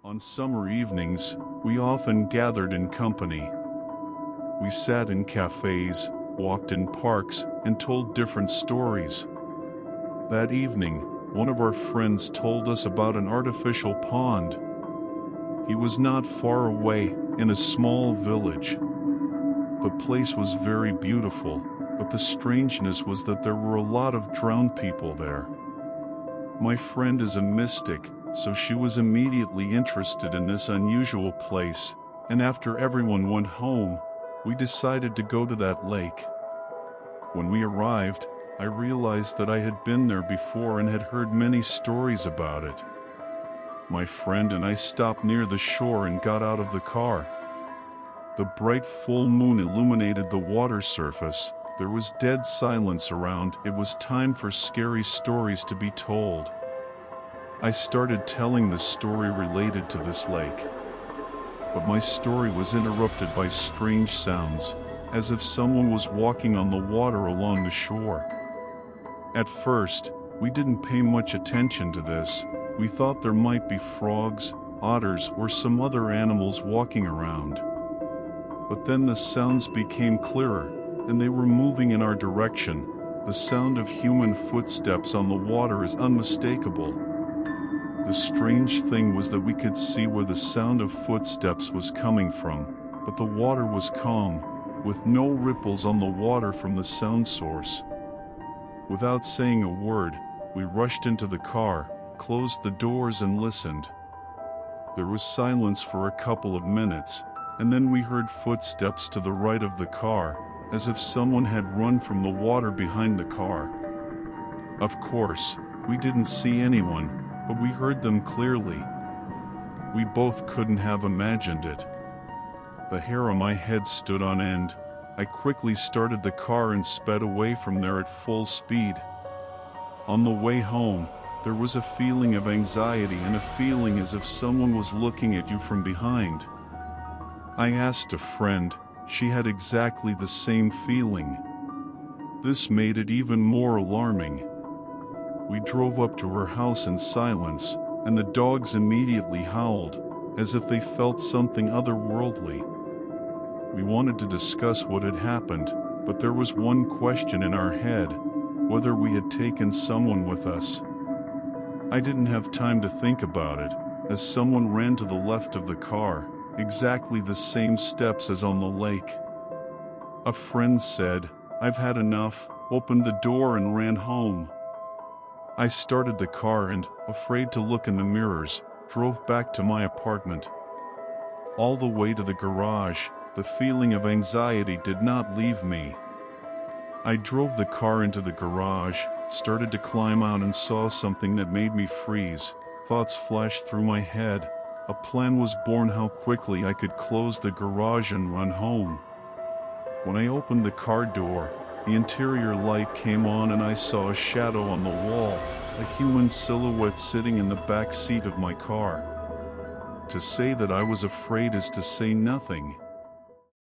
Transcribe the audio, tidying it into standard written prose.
On summer evenings, we often gathered in company. We sat in cafes, walked in parks, and told different stories. That evening, one of our friends told us about an artificial pond. He was not far away, in a small village. The place was very beautiful, but the strangeness was that there were a lot of drowned people there. My friend is a mystic, so she was immediately interested in this unusual place, and after everyone went home, we decided to go to that lake. When we arrived, I realized that I had been there before and had heard many stories about it. My friend and I stopped near the shore and got out of the car. The bright full moon illuminated the water surface. There was dead silence around. It was time for scary stories to be told. I started telling the story related to this lake. But my story was interrupted by strange sounds, as if someone was walking on the water along the shore. At first, we didn't pay much attention to this. We thought there might be frogs, otters, or some other animals walking around. But then the sounds became clearer, and they were moving in our direction. The sound of human footsteps on the water is unmistakable. The strange thing was that we could see where the sound of footsteps was coming from, but the water was calm, with no ripples on the water from the sound source. Without saying a word, we rushed into the car, closed the doors and listened. There was silence for a couple of minutes, and then we heard footsteps to the right of the car, as if someone had run from the water behind the car. Of course, we didn't see anyone, but we heard them clearly. We both couldn't have imagined it. The hair on my head stood on end. I quickly started the car and sped away from there at full speed. On the way home, there was a feeling of anxiety and a feeling as if someone was looking at you from behind. I asked a friend. She had exactly the same feeling. This made it even more alarming. We drove up to her house in silence, and the dogs immediately howled, as if they felt something otherworldly. We wanted to discuss what had happened, but there was one question in our head: whether we had taken someone with us. I didn't have time to think about it, as someone ran to the left of the car, exactly the same steps as on the lake. A friend said, "I've had enough," opened the door and ran home. I started the car and, afraid to look in the mirrors, drove back to my apartment. All the way to the garage, the feeling of anxiety did not leave me. I drove the car into the garage, started to climb out and saw something that made me freeze. Thoughts flashed through my head. A plan was born how quickly I could close the garage and run home. When I opened the car door, the interior light came on and I saw a shadow on the wall, a human silhouette sitting in the back seat of my car. To say that I was afraid is to say nothing.